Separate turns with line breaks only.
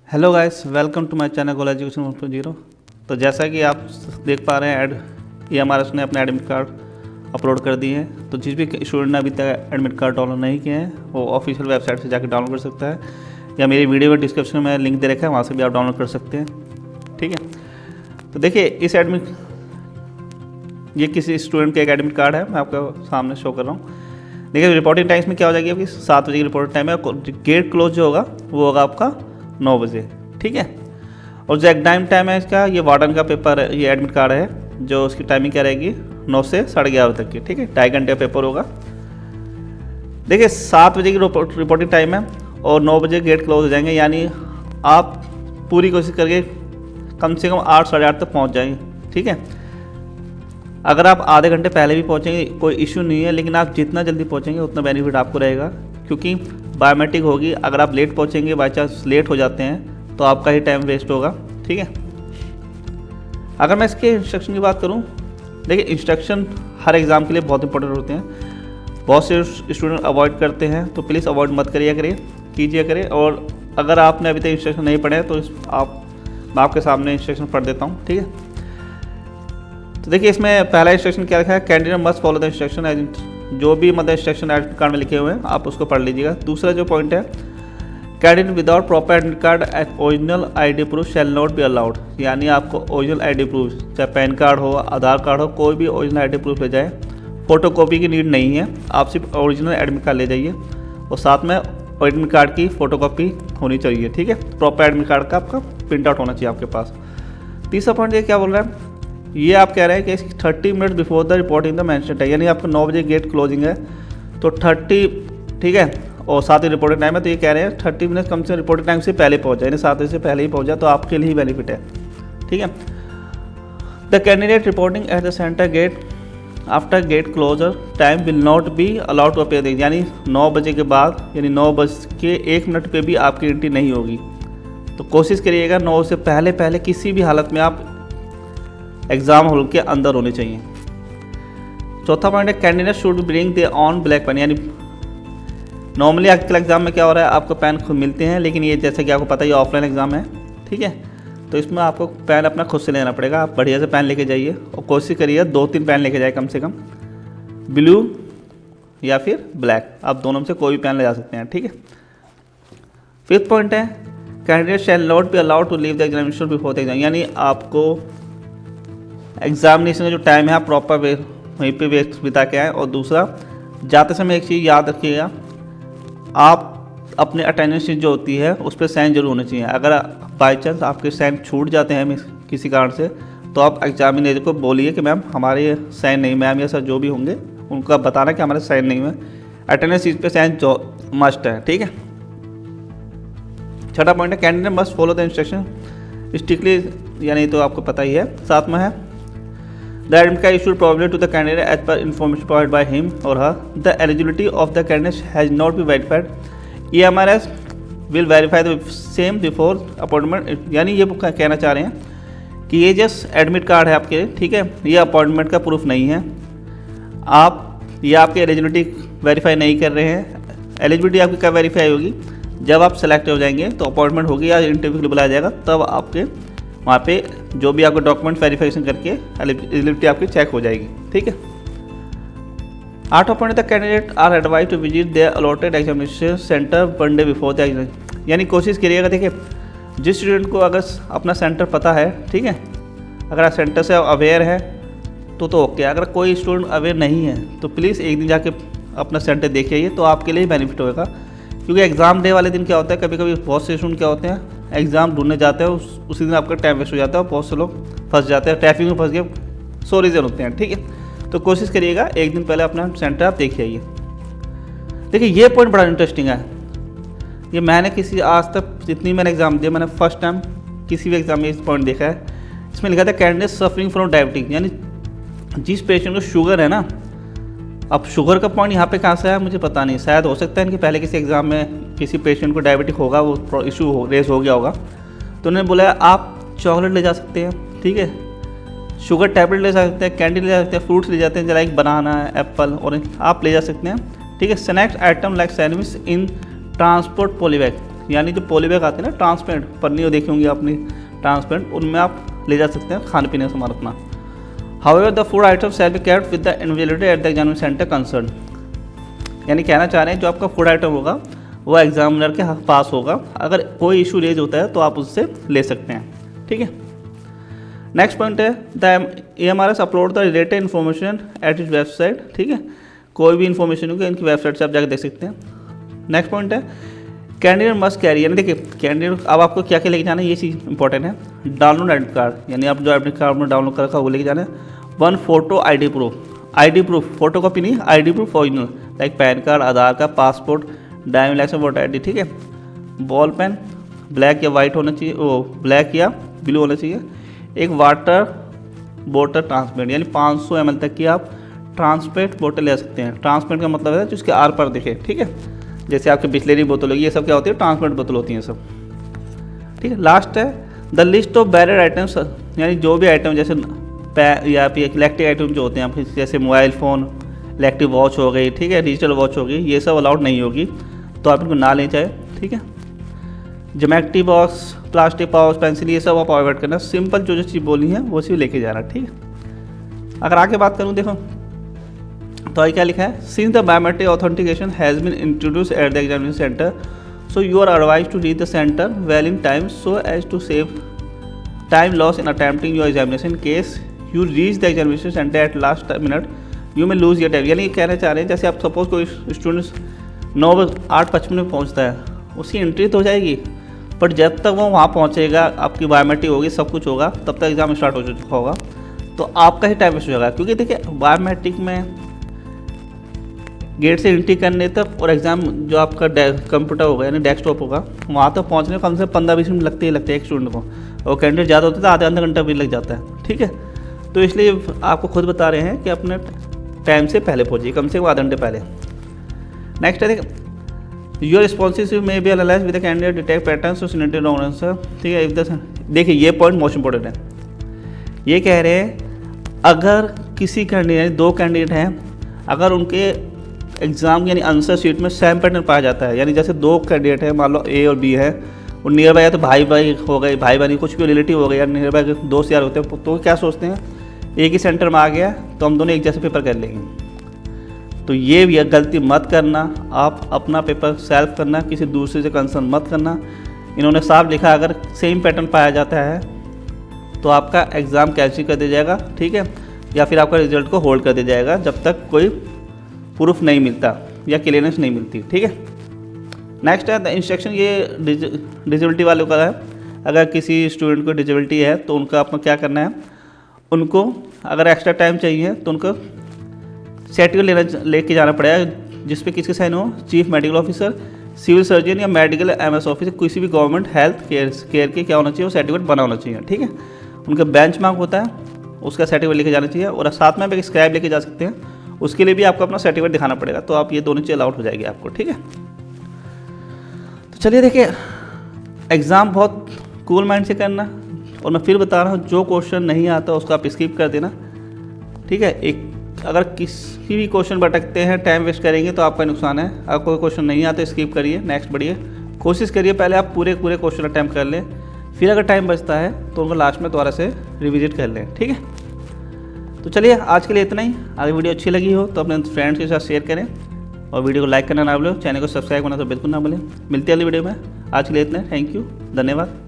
Hello guys, welcome to my channel goal education 1.0। तो जैसा कि आप देख पा रहे हैं EMRS ने अपने एडमिट कार्ड अपलोड कर दिए हैं। तो जिस भी स्टूडेंट ने अभी तक एडमिट कार्ड डाउनलोड नहीं किए हैं वो ऑफिशियल वेबसाइट से जाकर डाउनलोड कर सकता है, या मेरी वीडियो में डिस्क्रिप्शन में लिंक दे रखा है, वहाँ से भी आप डाउनलोड कर सकते हैं। ठीक है, तो देखिए ये किसी स्टूडेंट का एक एडमिट कार्ड है, मैं आपको सामने शो कर रहा हूँ। देखिए रिपोर्टिंग टाइम्स में क्या हो जाएगी, आपकी 7 बजे की रिपोर्टिंग टाइम है। गेट क्लोज जो होगा वो होगा आपका 9 बजे। ठीक है, और जो एग्जाम टाइम है इसका, ये वार्डन का पेपर है, ये एडमिट कार्ड है जो उसकी टाइमिंग क्या रहेगी 9 से 11:30 तक की। ठीक है, 2.5 घंटे का पेपर होगा। देखिए 7 बजे की रिपोर्टिंग टाइम है और 9 बजे गेट क्लोज हो जाएंगे, यानी आप पूरी कोशिश करके कम से कम 8 साढ़े 8 तक पहुँच जाएंगे। ठीक है, अगर आप आधे घंटे पहले भी पहुँचेंगे कोई इश्यू नहीं है, लेकिन आप जितना जल्दी पहुँचेंगे उतना बेनिफिट आपको रहेगा, क्योंकि बायोमेट्रिक होगी। अगर आप लेट पहुँचेंगे, बाई चांस लेट हो जाते हैं, तो आपका ही टाइम वेस्ट होगा। ठीक है, अगर मैं इसके इंस्ट्रक्शन की बात करूँ, देखिए इंस्ट्रक्शन हर एग्ज़ाम के लिए बहुत इंपॉर्टेंट होते हैं। बहुत से स्टूडेंट अवॉइड करते हैं, तो प्लीज़ अवॉइड मत कीजिए करें। और अगर आपने अभी तक इंस्ट्रक्शन नहीं पढ़े हैं तो मैं आपके सामने इंस्ट्रक्शन पढ़ देता हूँ। ठीक है, तो देखिए इसमें पहला इंस्ट्रक्शन क्या लिखा है, candidate must follow the instruction. जो भी मतलब इंस्ट्रक्शन एडमिट कार्ड में लिखे हुए हैं आप उसको पढ़ लीजिएगा। दूसरा जो पॉइंट है, candidate without proper admit card at original ID proof shall not be allowed, यानी आपको ओरिजिनल ID प्रूफ, चाहे पैन कार्ड हो, आधार कार्ड हो, कोई भी ओरिजिनल ID प्रूफ ले जाए। फोटोकॉपी की नीड नहीं है, आप सिर्फ ओरिजिनल एडमिट कार्ड ले जाइए और साथ में एडमिट कार्ड की फ़ोटोकॉपी होनी चाहिए। ठीक है, प्रॉपर एडमिट कार्ड का आपका प्रिंट आउट होना चाहिए आपके पास। तीसरा पॉइंट ये क्या बोल रहा है, ये आप कह रहे हैं कि 30 minute before the reporting the mention time, यानी आपका 9 बजे गेट क्लोजिंग है तो 30, ठीक है, और 7 बजे रिपोर्टिंग टाइम है, तो ये कह रहे हैं 30 मिनट कम से रिपोर्टिंग टाइम से पहले पहुंच जाए, यानी 7 बजे से पहले ही पहुंच जाए तो आपके लिए ही बेनिफिट है। ठीक है, the candidate reporting at the centre gate after gate closure time will not be allowed to appear, यानी 9 बजे के बाद, यानी 9 बज के 1 मिनट पर भी आपकी एंट्री नहीं होगी। तो कोशिश करिएगा 9 से पहले किसी भी हालत में आप एग्जाम हॉल के अंदर होने चाहिए। चौथा पॉइंट है, candidate should bring their own black pen, यानी नॉर्मली आजकल एग्जाम में क्या हो रहा है, आपको पेन खुद मिलते हैं, लेकिन ये जैसे कि आपको पता है ये ऑफलाइन एग्जाम है। ठीक है, तो इसमें आपको पेन अपना खुद से लेना पड़ेगा। आप बढ़िया से पेन लेके जाइए और कोशिश करिए 2-3 पेन लेके जाए कम से कम, ब्लू या फिर ब्लैक, आप दोनों में से कोई भी पेन ले जा सकते हैं। ठीक है, फिफ्थ पॉइंट है, candidate shall not be allowed to leave the examination before the exam, यानी आपको एग्जामिनेशन का जो टाइम है आप प्रॉपर वहीं पे बिता के आए। और दूसरा, जाते समय एक चीज़ याद रखिएगा, आप अपने अटेंडेंस शीट जो होती है उस पर साइन जरूर होने चाहिए। अगर बाई चांस आपके साइन छूट जाते हैं किसी कारण से, तो आप एग्जामिनेटर को बोलिए कि मैम हमारे साइन नहीं, मैम या सर जो भी होंगे उनका बताना कि हमारे साइन नहीं है। अटेंडेंस शीट पे साइन जो मस्ट है। ठीक है, छठा पॉइंट है, candidate must follow the instruction strictly, यानी तो आपको पता ही है। साथ में है, the admit card issued probably to the candidate as per information provided by him or her. The eligibility of the candidate has not been verified. EMRS will verify the same before appointment. यानी ये कहना चाह रहे हैं कि ये just admit card है आपके, ठीक है, ये अपॉइंटमेंट का प्रूफ नहीं है। ये आपकी एलिजिबिलिटी वेरीफाई नहीं कर रहे हैं। एलिजिबिलिटी आपकी कब वेरीफाई होगी, जब आप सेलेक्ट हो जाएंगे तो अपॉइंटमेंट होगी या इंटरव्यू के लिए बुलाया जाएगा, तब आपके वहाँ पे जो भी आपको डॉक्यूमेंट वेरिफिकेशन करके एलिजिबिलिटी आपकी चेक हो जाएगी। ठीक है, 8वां point, the candidate are advise to visit their allotted examination centre 1 day before the exam, यानी कोशिश करिएगा। देखिए जिस स्टूडेंट को अगर अपना सेंटर पता है, ठीक है, अगर आप सेंटर से अवेयर है तो ओके। अगर कोई स्टूडेंट अवेयर नहीं है तो प्लीज़ एक दिन जाके अपना सेंटर देख आइए, तो आपके लिए बेनिफिट होगा। क्योंकि एग्ज़ाम डे वाले दिन क्या होता है, कभी कभी बहुत से स्टूडेंट क्या होते हैं एग्ज़ाम ढूंढने जाते हैं, उसी दिन आपका टाइम वेस्ट हो जाता है और बहुत से लोग फंस जाते हैं, ट्रैफिक में फंस गए, 100 रीज़न होते हैं। ठीक है, तो कोशिश करिएगा एक दिन पहले अपना सेंटर आप देख आइए। देखिए ये पॉइंट बड़ा इंटरेस्टिंग है, ये मैंने आज तक जितनी मैंने एग्ज़ाम दिया, मैंने फर्स्ट टाइम किसी भी एग्ज़ाम में इस पॉइंट देखा है। इसमें लिखा था कैंडिडेट सफरिंग फ्रॉम डायबिटीज, यानी जिस पेशेंट को शुगर है ना, अब शुगर का पॉइंट यहाँ पे कहाँ से आया मुझे पता नहीं, शायद हो सकता है कि पहले किसी एग्ज़ाम में किसी पेशेंट को डायबिटिक होगा, वो इशू रेस हो गया होगा, तो उन्होंने बोला आप चॉकलेट ले जा सकते हैं, ठीक है, शुगर टैबलेट ले जा सकते हैं, कैंडी ले जा सकते हैं, फ्रूट्स ले जाते हैं, लाइक बनाना, एप्पल, ऑरेंज आप ले जा सकते हैं। ठीक है, स्नैक्स आइटम लाइक सैंडविच इन ट्रांसपोर्ट पॉलीबैग, यानी जो पॉली बैग आते हैं ना ट्रांसपेरेंट, पन्नी देखी होंगी आपने ट्रांसपेरेंट, उनमें आप ले जा सकते हैं खाने पीने का सामान अपना। However the food item shall be kept with the invigilator eight the examination centre concern, यानी कहना चाह रहे हैं जो आपका फूड आइटम होगा वो एग्जामिनर के पास होगा, अगर कोई इशू रेज होता है तो आप उससे ले सकते हैं। ठीक है, नेक्स्ट पॉइंट है the AMRS upload the related information at इस वेबसाइट। ठीक है, कोई भी इन्फॉर्मेशन होगी इनकी वेबसाइट से आप जाकर देख सकते हैं। नेक्स्ट पॉइंट है कैंडिडेट मस्ट कैरी, यानी देखिए कैंडिडेट अब आपको क्या क्या लेके जाना है ये चीज़ इंपॉर्टेंट है। डाउनलोड एडमिट कार्ड, यानी आप जो एडमिट कार्ड में डाउनलोड कर रखा है वो लेके जाना है। 1 photo ID proof, photo copy नहीं, ID proof original, like pan card, Aadhaar card, passport, driving licence, voter ID। ठीक है, बॉल पेन ब्लैक या वाइट होना चाहिए, वो ब्लैक या ब्लू होना चाहिए। एक वाटर बोतल ट्रांसपेरेंट, यानी 500 ml तक की आप ट्रांसपेरेंट बोतल ले सकते हैं। ट्रांसपेरेंट का मतलब है जिसके आर पार दिखे। ठीक है, जैसे आपके बिस्लेरी बोतल होगी, ये सब क्या होती है ट्रांसपेरेंट बोतल होती हैं सब। ठीक है, लास्ट है the list of barrier items, यानी जो भी आइटम जैसे या फिर इलेक्ट्रिक आइटम जो होते हैं आपके, जैसे मोबाइल फ़ोन, इलेक्ट्रिक वॉच हो गई, ठीक है, डिजिटल वॉच हो गई, ये सब अलाउड नहीं होगी, तो आप इनको ना ले जाए। ठीक है, geometry box, plastic pouch, pencil, ये सब आप अवॉइड करना। सिंपल जो चीज़ बोली है वो चीज़ लेके जाना। ठीक है, अगर आगे बात करूँ देखो तो आगे क्या लिखा है, since the biometric authentication has been introduce at the examination centre, so you are advise to reach the centre well in time so as to save time loss in attempting your examination. Case you reach the examination centre at last minute you may lose your time, यानी कहना चाह रहे हैं जैसे आप suppose कोई students 8:55 में पहुंचता है, उसकी एंट्री तो हो जाएगी, बट जब तक वो वहाँ पहुँचेगा, आपकी बायोमेट्रिक होगी, सब कुछ होगा, तब तक एग्ज़ाम स्टार्ट हो चुका होगा, तो आपका ही टाइम वेस्ट हो जाएगा। क्योंकि देखिए बायोमेट्रिक में गेट से एंट्री करने तक और एग्ज़ाम जो आपका कंप्यूटर होगा यानी डेस्कटॉप होगा, वहाँ तक पहुँचने कम से 15-20 मिनट लगते ही एक स्टूडेंट को, और कैंडिडेट ज़्यादा होते तो आधा घंटा भी लग जाता है। ठीक है, तो इसलिए आपको खुद बता रहे हैं कि अपने टाइम से पहले पहुँचिए, कम से कम आधा घंटे पहले। नेक्स्ट है your responsive may be analyse with the candidate detect patterns और सिनेरियो रॉन्ग आंसर। ठीक है, इफ द देखिए ये पॉइंट मोस्ट इंपॉर्टेंट है, ये कह रहे हैं अगर किसी कैंडिडेट 2 कैंडिडेट हैं, अगर उनके एग्ज़ाम यानी आंसर शीट में सेम पैटर्न पाया जाता है, यानी जैसे 2 कैंडिडेट हैं, मान लो A और B है, और नियर बाई या तो भाई भाई हो गए, भाई बहनी कुछ भी रिलेटिव हो गए, या नियर बाई दोस्त यार होते हैं, तो क्या सोचते हैं एक ही सेंटर में आ गया तो हम दोनों एक जैसे पेपर कर लेंगे। तो ये भी गलती मत करना, आप अपना पेपर सेल्फ करना, किसी दूसरे से कंसर्न मत करना। इन्होंने साफ लिखा अगर सेम पैटर्न पाया जाता है तो आपका एग्ज़ाम कैंसिल कर दिया जाएगा। ठीक है, या फिर आपका रिजल्ट को होल्ड कर दिया जाएगा जब तक कोई प्रूफ नहीं मिलता या क्लियरेंस नहीं मिलती। ठीक है, नेक्स्ट है द इंस्ट्रक्शन, ये डिजेबिलिटी वालों का है। अगर किसी स्टूडेंट को डिजेबिलिटी है तो उनका आपको क्या करना है, उनको अगर एक्स्ट्रा टाइम चाहिए तो उनको सर्टिफिकेट लेके जाना पड़ेगा जिस पे किसके साइन हो, chief medical officer, civil surgeon या मेडिकल MS ऑफिसर, किसी भी गवर्नमेंट हेल्थ केयर के क्या होना चाहिए, वो सर्टिफिकेट बना होना चाहिए। ठीक है, उनका बेंच मार्क होता है, उसका सर्टिफिकेट लेके जाना चाहिए, और साथ में आप एक स्क्रैप लेके जा सकते हैं, उसके लिए भी आपको अपना सर्टिफिकेट दिखाना पड़ेगा, तो आप ये दोनों चीज़ अलाउड हो जाएगी आपको। ठीक है, तो चलिए देखिए एग्ज़ाम बहुत कूल माइंड से करना, और मैं फिर बता रहा हूँ जो क्वेश्चन नहीं आता उसको आप स्किप कर देना। ठीक है, एक अगर किसी भी क्वेश्चन भटकते हैं, टाइम वेस्ट करेंगे तो आपका नुकसान है। अगर कोई क्वेश्चन नहीं आता स्किप करिए, नेक्स्ट बढ़िए, कोशिश करिए पहले आप पूरे क्वेश्चन अटैम्प्ट कर लें, फिर अगर टाइम बचता है तो उनको लास्ट में दोबारा से रिविजिट कर लें। ठीक है, तो चलिए आज के लिए इतना ही। अगर वीडियो अच्छी लगी हो तो अपने फ्रेंड्स के साथ शेयर करें, और वीडियो को लाइक करना ना भूलें, चैनल को सब्सक्राइब करना तो बिल्कुल ना भूलें। मिलते हैं अगली वीडियो में, आज के लिए इतना, थैंक यू, धन्यवाद।